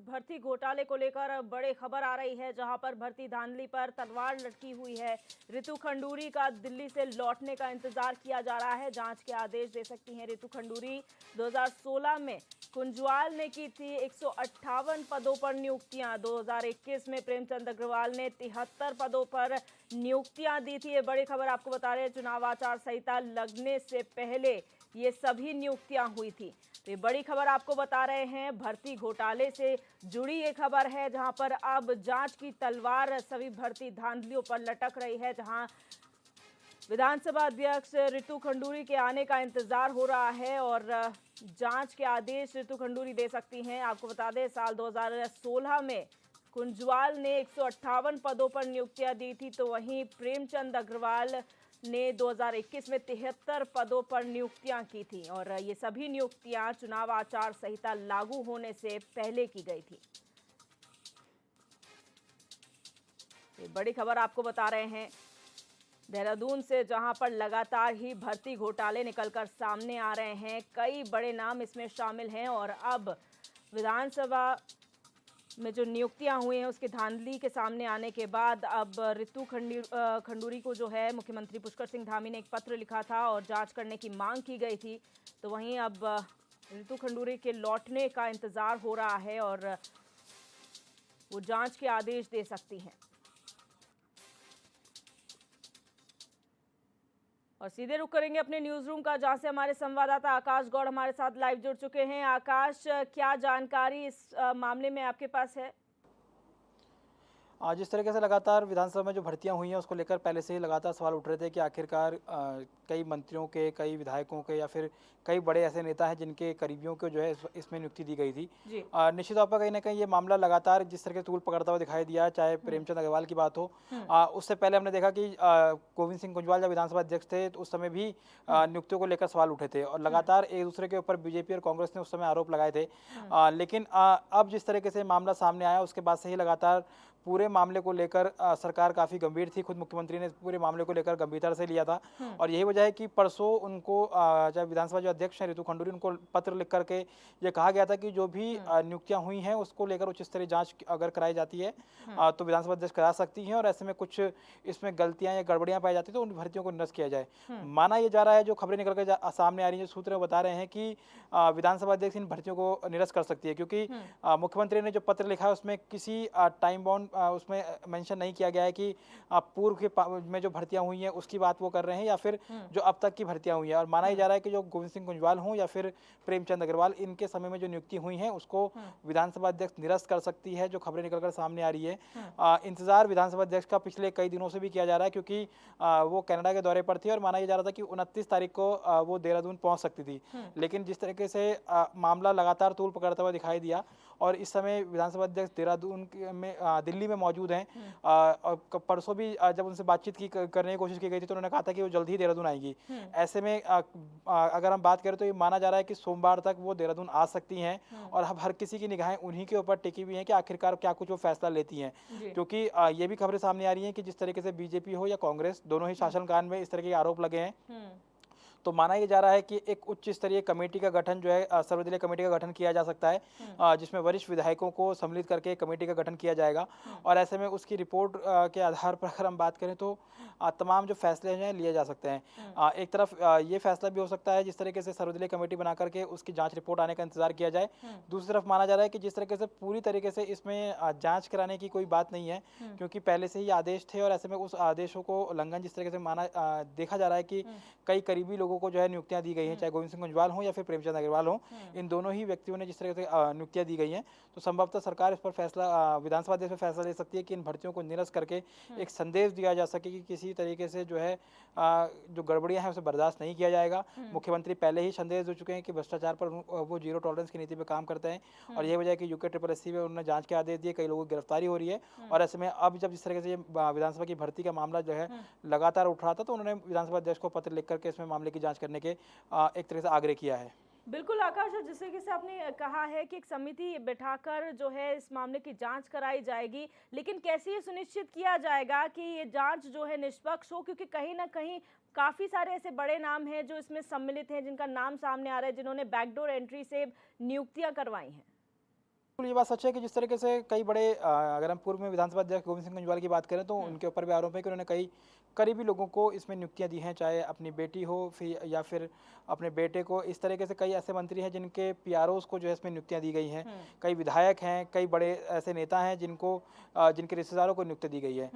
भर्ती घोटाले को लेकर बड़ी खबर आ रही है, जहां पर भर्ती धांधली पर तलवार लटकी हुई है। रितु खंडूरी का दिल्ली से लौटने का इंतजार किया जा रहा है। जांच के आदेश दे सकती हैं रितु खंडूरी। 2016 में कुंजवाल ने की थी 158 पदों पर नियुक्तियां। 2021 में प्रेमचंद अग्रवाल ने 73 पदों पर नियुक्तियां दी थी। ये बड़ी खबर आपको बता रहे हैं, चुनाव आचार संहिता लगने से पहले ये सभी नियुक्तियां हुई थी। तो ये बड़ी खबर आपको बता रहे हैं, भर्ती घोटाले से जुड़ी ये खबर है, जहां पर अब जांच की तलवार सभी भर्ती धांधलियों पर लटक रही है। जहां विधानसभा अध्यक्ष रितु खंडूरी के आने का इंतजार हो रहा है और जांच के आदेश रितु खंडूरी दे सकती हैं। आपको बता दें, साल 2016 में कुंजवाल ने 158 पदों पर नियुक्तियां दी थी, तो वहीं प्रेमचंद अग्रवाल ने 2021 में 73 पदों पर नियुक्तियां की थी और ये सभी नियुक्तियां चुनाव आचार संहिता लागू होने से पहले की गई थी। ये बड़ी खबर आपको बता रहे हैं देहरादून से, जहां पर लगातार ही भर्ती घोटाले निकलकर सामने आ रहे हैं। कई बड़े नाम इसमें शामिल हैं और अब विधानसभा में जो नियुक्तियां हुई हैं उसकी धांधली के सामने आने के बाद अब रितु खंडूरी को जो है मुख्यमंत्री पुष्कर सिंह धामी ने एक पत्र लिखा था और जांच करने की मांग की गई थी। तो वहीं अब रितु खंडूरी के लौटने का इंतजार हो रहा है और वो जांच के आदेश दे सकती हैं। और सीधे रुख करेंगे अपने न्यूज रूम का, जहां से हमारे संवाददाता आकाश गौड़ हमारे साथ लाइव जुड़ चुके हैं। आकाश, क्या जानकारी इस मामले में आपके पास है? जिस तरीके से लगातार विधानसभा में जो भर्तियां हुई हैं उसको लेकर पहले से ही लगातार सवाल उठ रहे थे कि आखिरकार कई मंत्रियों के, कई विधायकों के या फिर कई बड़े ऐसे नेता हैं जिनके करीबियों को जो है इसमें नियुक्ति दी गई थी। निश्चित तौर पर कहीं ना कहीं ये मामला लगातार जिस तरह से तूल पकड़ता हुआ दिखाई दिया, चाहे प्रेमचंद अग्रवाल की बात हो, उससे पहले हमने देखा कि गोविंद सिंह कुंजवाल जब विधानसभा अध्यक्ष थे तो उस समय भी नियुक्तियों को लेकर सवाल उठे थे और लगातार एक दूसरे के ऊपर बीजेपी और कांग्रेस ने उस समय आरोप लगाए थे। लेकिन अब जिस तरीके से मामला सामने आया उसके बाद से ही लगातार पूरे मामले को लेकर सरकार काफ़ी गंभीर थी। खुद मुख्यमंत्री ने पूरे मामले को लेकर गंभीरता से लिया था और यही वजह है कि परसों उनको जब विधानसभा जो अध्यक्ष हैं रितु खंडूरी, उनको पत्र लिख करके ये कहा गया था कि जो भी नियुक्तियां हुई हैं उसको लेकर उच्च स्तरीय जांच अगर कराई जाती है तो विधानसभा अध्यक्ष करा सकती हैं और ऐसे में कुछ इसमें गलतियां या गड़बड़ियां पाई जाती है तो उन भर्तियों को निरस्त किया जाए। माना यह जा रहा है, जो खबरें निकल कर सामने आ रही है, जो सूत्र बता रहे हैं कि विधानसभा अध्यक्ष इन भर्तियों को निरस्त कर सकती है, क्योंकि मुख्यमंत्री ने जो पत्र लिखा है उसमें किसी टाइम बाउंड उसमें मेंशन नहीं किया गया है कि पूर्व के में जो भर्तियां हुई हैं उसकी बात वो कर रहे हैं या फिर जो अब तक की भर्तियां हुई हैं। और माना ही जा रहा है कि जो गोविंद सिंह कुंजवाल हों या फिर प्रेमचंद अग्रवाल, इनके समय में जो नियुक्ति हुई हैं उसको विधानसभा अध्यक्ष निरस्त कर सकती है, जो खबरें निकलकर सामने आ रही है। इंतजार विधानसभा अध्यक्ष का पिछले कई दिनों से भी किया जा रहा है, क्योंकि वो कनाडा के दौरे पर थी और माना यह जा रहा था कि 29 तारीख को वो देहरादून पहुंच सकती थी। लेकिन जिस तरीके से मामला लगातार तूल पकड़ता हुआ दिखाई दिया और इस समय विधानसभा अध्यक्ष देहरादून में दिल्ली में मौजूद हैं, परसों भी जब उनसे बातचीत करने की कोशिश की गई थी तो उन्होंने कहा था कि वो जल्द ही देहरादून आएंगी। ऐसे में अगर हम बात करें तो ये माना जा रहा है कि सोमवार तक वो देहरादून आ सकती हैं और अब हर किसी की निगाहें उन्हीं के ऊपर टिकी हुई हैं कि आखिरकार क्या कुछ वो फैसला लेती हैं, क्योंकि ये भी खबरें सामने आ रही हैं कि जिस तरीके से बीजेपी हो या कांग्रेस, दोनों ही शासनकाल में इस तरह के आरोप लगे हैं। तो माना यह जा रहा है कि एक उच्च स्तरीय कमेटी का गठन जो है, सर्वदलीय कमेटी का गठन किया जा सकता है, जिसमें वरिष्ठ विधायकों को सम्मिलित करके कमेटी का गठन किया जाएगा और ऐसे में उसकी रिपोर्ट के आधार पर अगर हम बात करें तो तमाम जो फैसले हैं लिए जा सकते हैं। एक तरफ ये फैसला भी हो सकता है जिस तरीके से सर्वदलीय कमेटी बना करके उसकी जांच रिपोर्ट आने का इंतजार किया जाए। दूसरी तरफ माना जा रहा है कि जिस तरीके से पूरी तरीके से इसमें जांच कराने की कोई बात नहीं है, क्योंकि पहले से ही आदेश थे और ऐसे में उस आदेशों को उल्लंघन जिस तरीके से माना देखा जा रहा है कि कई करीबी लोगों को जो है नियुक्तियां दी गई हैं, चाहे गोविंद सिंह कुंजवाल हों या फिर प्रेमचंद अग्रवाल हों, इन दोनों ही व्यक्तियों ने जिस तरह से नियुक्तियां दी गई हैं, तो संभवतः सरकार इस पर फैसला, विधानसभा अध्यक्ष पर फैसला ले सकती है कि इन भर्तियों को निरस्त करके एक संदेश दिया जा सके कि किसी तरीके से जो है जो गड़बड़ियां हैं उसे बर्दाश्त नहीं किया जाएगा। मुख्यमंत्री पहले ही संदेश दे चुके हैं कि भ्रष्टाचार पर वो जीरो टॉलरेंस की नीति पर काम करते हैं और यही वजह है कि UKSSC में उन्होंने जांच के आदेश दिए, कई लोगों की गिरफ्तारी हो रही है और ऐसे में अब जब जिस तरीके से विधानसभा की भर्ती का मामला जो है लगातार उठ रहा था तो उन्होंने विधानसभा अध्यक्ष को पत्र लिख करके इसमें मामले की जांच करने के एक तरह से आग्रह किया है। बिल्कुल आकाश, जिस तरीके से आपने कहा है कि एक समिति बैठाकर जो है इस मामले की जांच कराई जाएगी, लेकिन कैसे ये सुनिश्चित किया जाएगा कि ये जांच जो है निष्पक्ष हो, क्योंकि कहीं ना कहीं काफी सारे ऐसे बड़े नाम हैं जो इसमें सम्मिलित हैं, जिनका नाम सामने आ रहा है, जिन्होंने बैकडोर एंट्री से नियुक्तियां करवाई हैं। बिल्कुल, ये बात सच है कि जिस तरीके से कई बड़े अगर हम पूर्व में विधानसभा अध्यक्ष गोविंद सिंह कुंजवाल की बात करें तो उनके ऊपर भी आरोप है कि उन्होंने कई करीबी लोगों को इसमें नियुक्तियां दी हैं, चाहे अपनी बेटी हो फिर या फिर अपने बेटे को। इस तरीके से कई ऐसे मंत्री हैं जिनके पीआरओज को जो है इसमें नियुक्तियां दी गई हैं, कई विधायक हैं, कई बड़े ऐसे नेता हैं जिनके रिश्तेदारों को नियुक्ति दी गई है।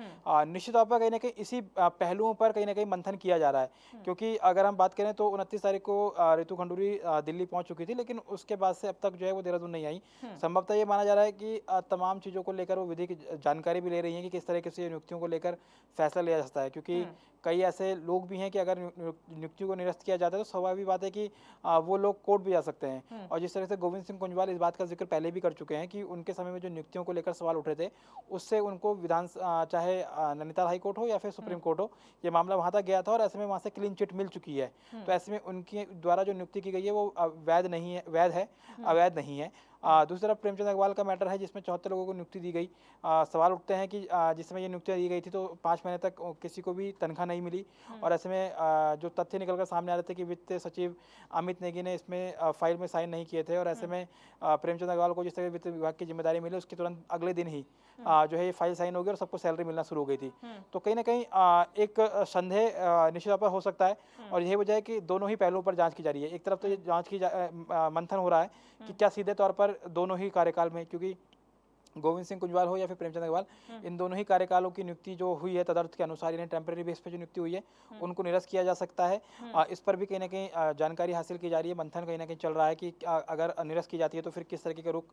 निश्चित तौर पर कहीं ना कहीं इसी पहलुओं पर कहीं ना कहीं मंथन किया जा रहा है, क्योंकि अगर हम बात करें तो 29 तारीख को रितु खंडूरी दिल्ली पहुंच चुकी थी, लेकिन उसके बाद से अब तक जो है वो देहरादून नहीं आई। संभवतः ये माना जा रहा है कि तमाम चीज़ों को लेकर वो विधिक जानकारी भी ले रही हैं कि किस तरीके से नियुक्तियों को लेकर फैसला लिया जा सकता है, क्योंकि कई ऐसे लोग भी हैं कि अगर नियुक्ति को निरस्त किया जाता है तो स्वाभाविक बात है कि वो लोग कोर्ट भी जा सकते हैं। और जिस तरह से गोविंद सिंह कुंजवाल इस बात का जिक्र पहले भी कर चुके हैं कि उनके समय में जो नियुक्तियों को लेकर सवाल उठ रहे थे उससे उनको चाहे नैनीताल हाई कोर्ट हो या फिर सुप्रीम कोर्ट हो, ये मामला वहाँ तक गया था और ऐसे में वहाँ से क्लीन चिट मिल चुकी है। तो ऐसे में उनके द्वारा जो नियुक्ति की गई है वो अवैध नहीं है। दूसरी तरफ प्रेमचंद अग्रवाल का मैटर है जिसमें 74 लोगों को नियुक्ति दी गई। सवाल उठते हैं कि जिस समय ये नियुक्तियाँ दी गई थी तो 5 महीने तक किसी को भी तनख्वाह नहीं मिली, और ऐसे में जो तथ्य निकलकर सामने आ रहे थे कि वित्त सचिव अमित नेगी ने इसमें फाइल में साइन नहीं किए थे, और ऐसे में प्रेमचंद अग्रवाल को जिस तरह वित्त विभाग की जिम्मेदारी मिली उसके तुरंत अगले दिन ही जो है ये फाइल साइन हो गई और सबको सैलरी मिलना शुरू हो गई थी। तो कहीं ना कहीं एक संदेह निश्चित तौर पर हो सकता है, और यही वजह है कि दोनों ही पहलुओं पर जांच की जा रही है। एक तरफ तो ये मंथन हो रहा है कि क्या सीधे तौर पर दोनों ही कार्यकाल में, क्योंकि गोविंद सिंह कुंजवाल हो या फिर प्रेमचंद अग्रवाल, इन दोनों ही कार्यकालों की नियुक्ति जो हुई है तदर्थ के अनुसार, यानी टेम्परेरी बेस पे जो नियुक्ति हुई है उनको निरस्त किया जा सकता है। इस पर भी कहीं ना कहीं जानकारी हासिल की जा रही है, मंथन कहीं ना कहीं चल रहा है कि अगर निरस्त की जाती है तो फिर किस तरीके का रुख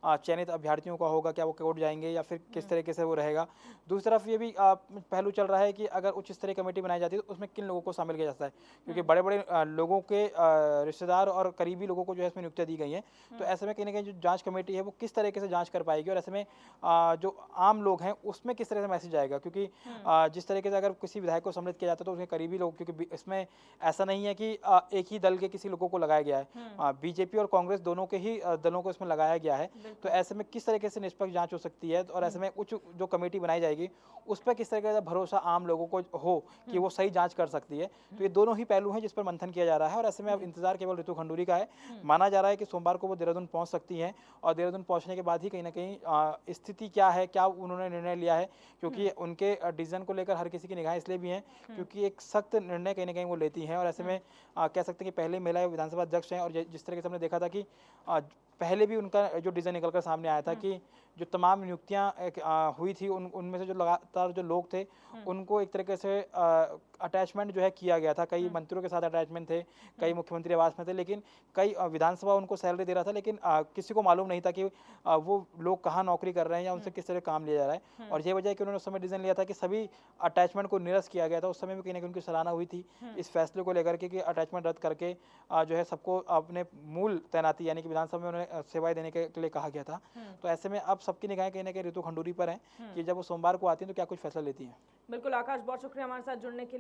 चयनित अभ्यर्थियों का होगा, क्या वो कोर्ट जाएंगे या फिर किस तरीके से वो रहेगा। दूसरी तरफ ये भी पहलू चल रहा है कि अगर उच्च स्तरीय कमेटी बनाई जाती है तो उसमें किन लोगों को शामिल किया जा सकता है, क्योंकि बड़े बड़े लोगों के रिश्तेदार और करीबी लोगों को जो है इसमें नियुक्तियाँ दी गई हैं। तो ऐसे में कहीं ना कहीं जो जाँच कमेटी है वो किस तरीके से जाँच कर पाएगी, और ऐसे में जो आम लोग हैं उसमें किस तरह से मैसेज आएगा, क्योंकि जिस तरीके से अगर किसी विधायक को सम्मिलित किया जाता है तो उसके करीबी लोग, क्योंकि इसमें ऐसा नहीं है कि एक ही दल के किसी लोगों को लगाया गया है, बीजेपी और कांग्रेस दोनों के ही दलों को इसमें लगाया गया है। तो ऐसे में किस तरीके से निष्पक्ष जांच हो सकती है, और ऐसे में उच्च जो कमेटी बनाई जाएगी उस पर किस तरीके का भरोसा आम लोगों को हो कि वो सही जाँच कर सकती है। तो ये दोनों ही पहलू हैं जिस पर मंथन किया जा रहा है, और ऐसे में अब इंतजार केवल रितु खंडूरी का है। माना जा रहा है कि सोमवार को वो देहरादून पहुंच सकती हैं, और देहरादून पहुंचने के बाद ही कहीं ना कहीं स्थिति क्या है, क्या उन्होंने निर्णय लिया है, क्योंकि उनके डिसीजन को लेकर हर किसी की निगाहें इसलिए भी हैं क्योंकि एक सख्त निर्णय कहीं ना कहीं वो लेती हैं। और ऐसे में कह सकते हैं कि पहले महिला विधानसभा अध्यक्ष हैं, और जिस तरीके से हमने देखा था कि पहले भी उनका जो डिसीजन निकलकर सामने आया था कि जो तमाम नियुक्तियां हुई थी उनमें से जो लगातार जो लोग थे उनको एक तरीके से अटैचमेंट जो है किया गया था। कई मंत्रियों के साथ अटैचमेंट थे, कई मुख्यमंत्री आवास में थे, लेकिन कई विधानसभा उनको सैलरी दे रहा था, लेकिन किसी को मालूम नहीं था कि वो लोग कहाँ नौकरी कर रहे हैं या उनसे किस तरह काम लिया जा रहा है। और ये वजह है कि उन्होंने उस समय डिसीजन लिया था कि सभी अटैचमेंट को निरस्त किया गया था। उस समय भी कहीं ना कहीं उनकी सराहना हुई थी इस फैसले को लेकर के कि अटैचमेंट रद्द करके जो है सबको अपने मूल तैनाती यानी कि विधानसभा में उन्हें सेवाएं देने के लिए कहा गया था। तो ऐसे में अब सबकी निगाहें कहीं ना कहीं रितु खंडूरी पर हैं कि जब वो सोमवार को आती हैं तो क्या कुछ फैसला लेती हैं। बिल्कुल आकाश, बहुत शुक्रिया हमारे साथ जुड़ने के लिए।